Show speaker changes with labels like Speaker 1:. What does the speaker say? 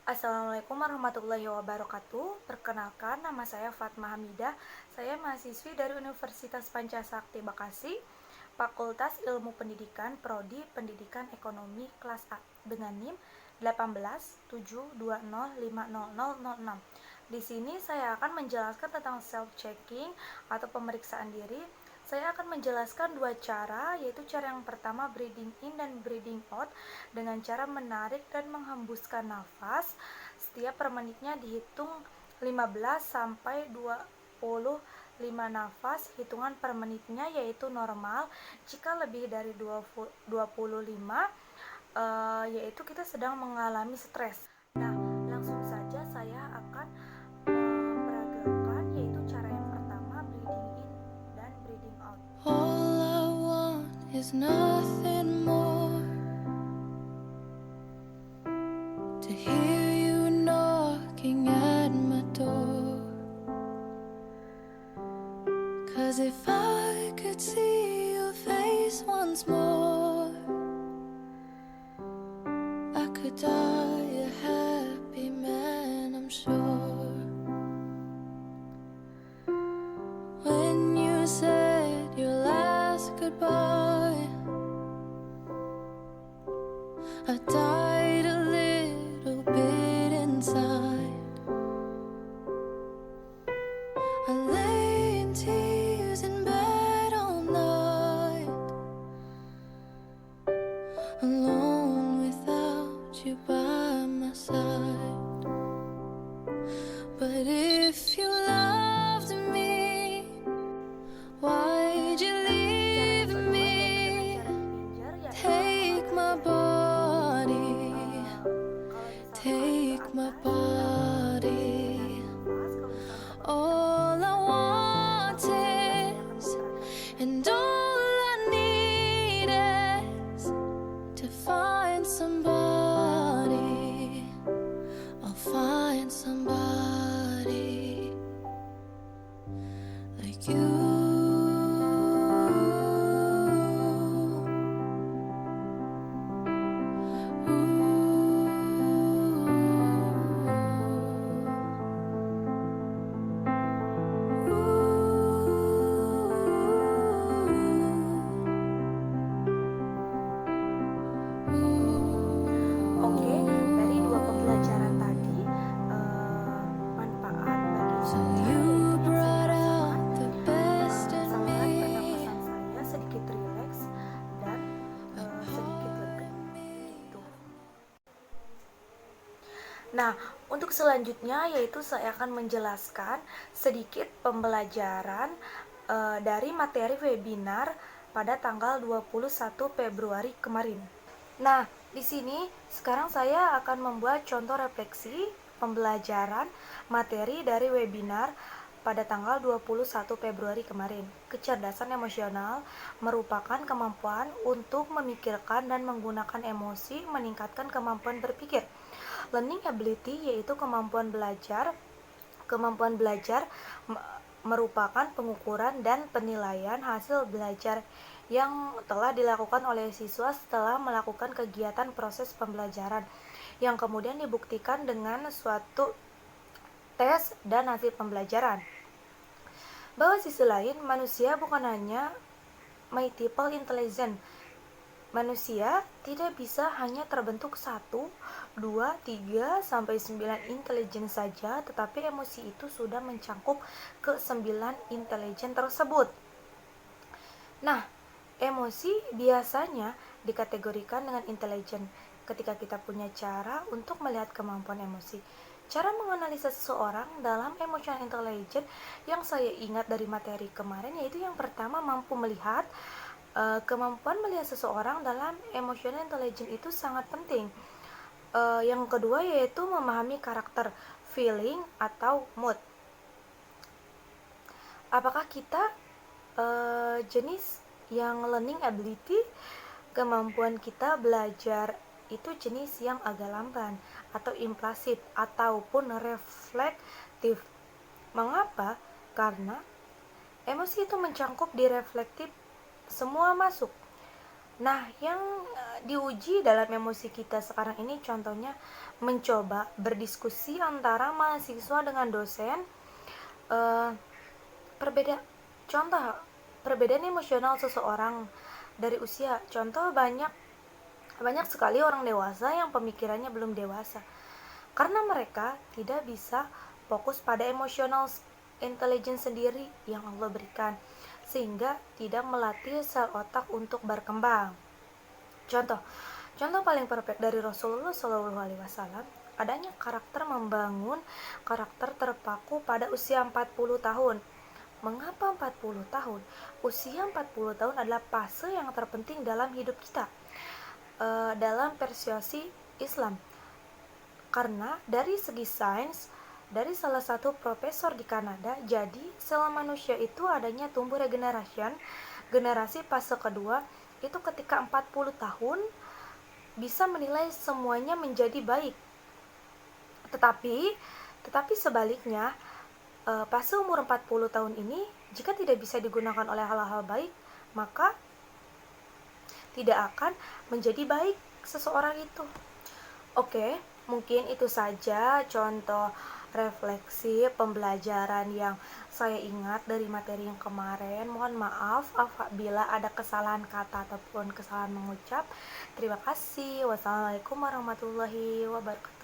Speaker 1: Assalamualaikum warahmatullahi wabarakatuh. Perkenalkan, nama saya Fatma Hamidah. Saya mahasiswi dari Universitas Pancasakti Bekasi, Fakultas Ilmu Pendidikan, Prodi Pendidikan Ekonomi kelas A dengan NIM 1872050006. Di sini saya akan menjelaskan tentang self-checking atau pemeriksaan diri. Saya akan menjelaskan dua cara, yaitu cara yang pertama breathing in dan breathing out dengan cara menarik dan menghembuskan nafas. Setiap per menitnya dihitung 15 sampai 25 nafas. Hitungan per menitnya yaitu normal. Jika lebih dari 25, yaitu kita sedang mengalami stres. Nah, langsung saja saya akan memperagakan, yaitu cara yang pertama breathing in dan breathing out.
Speaker 2: All I want is nothing more to hear you knocking at my door. 'Cause if I could see your face once more, I could die a happy man, I'm sure. When you said your last goodbye, I died a little bit inside. I lay in tears in bed all night, alone without you by my side. But if you loved me, why'd you leave me? Take my body, take my body. All I want is, and all I need is to find somebody. I'll find somebody like you.
Speaker 1: Oke, dari dua pembelajaran tadi, manfaat bagi
Speaker 2: So
Speaker 1: saya
Speaker 2: you
Speaker 1: itu yang saya
Speaker 2: brought
Speaker 1: rasakan,
Speaker 2: out the best in
Speaker 1: saluran
Speaker 2: me.
Speaker 1: pernapasan saya sedikit rileks dan sedikit lega gitu. Nah, untuk selanjutnya yaitu saya akan menjelaskan sedikit pembelajaran dari materi webinar pada tanggal 21 Februari kemarin. Nah, di sini sekarang saya akan membuat contoh refleksi pembelajaran materi dari webinar pada tanggal 21 Februari kemarin. Kecerdasan emosional merupakan kemampuan untuk memikirkan dan menggunakan emosi, meningkatkan kemampuan berpikir. Learning ability yaitu kemampuan belajar. Kemampuan belajar merupakan pengukuran dan penilaian hasil belajar yang telah dilakukan oleh siswa setelah melakukan kegiatan proses pembelajaran, yang kemudian dibuktikan dengan suatu tes dan hasil pembelajaran. Bahwa sisi lain, manusia bukan hanya multiple intelligence. Manusia tidak bisa hanya terbentuk 1, 2, 3, sampai 9 intelijen saja, tetapi emosi itu sudah mencangkup ke 9 intelijen tersebut. Nah, emosi biasanya dikategorikan dengan intelijen ketika kita punya cara untuk melihat kemampuan emosi. Cara menganalisa seseorang dalam emotional intelligence yang saya ingat dari materi kemarin yaitu yang pertama mampu melihat. Kemampuan melihat seseorang dalam emotional intelligence itu sangat penting. Yang kedua yaitu memahami karakter, feeling atau mood. Apakah kita jenis yang learning ability, kemampuan kita belajar itu jenis yang agak lamban atau impulsif ataupun reflektif. Mengapa? Karena emosi itu mencangkup di reflektif, semua masuk. Nah, yang diuji dalam emosi kita sekarang ini contohnya mencoba berdiskusi antara mahasiswa dengan dosen, eh, perbeda contoh perbedaan emosional seseorang dari usia. Contoh, banyak banyak sekali orang dewasa yang pemikirannya belum dewasa karena mereka tidak bisa fokus pada emosional intelligence sendiri yang Allah berikan, sehingga tidak melatih sel otak untuk berkembang. Contoh, contoh paling perfect dari Rasulullah Shallallahu Alaihi Wasallam adanya karakter membangun karakter terpaku pada usia 40 tahun. Mengapa 40 tahun? Usia 40 tahun adalah fase yang terpenting dalam hidup kita, dalam persuasi Islam. Karena dari segi sains, dari salah satu profesor di Kanada, jadi sel manusia itu adanya tumbuh regeneration, generasi fase kedua itu ketika 40 tahun bisa menilai semuanya menjadi baik. Tetapi sebaliknya, fase umur 40 tahun ini jika tidak bisa digunakan oleh hal-hal baik, maka tidak akan menjadi baik seseorang itu. Oke, mungkin itu saja contoh refleksi pembelajaran yang saya ingat dari materi yang kemarin. Mohon maaf apabila ada kesalahan kata ataupun kesalahan mengucap. Terima kasih. Wassalamualaikum warahmatullahi wabarakatuh.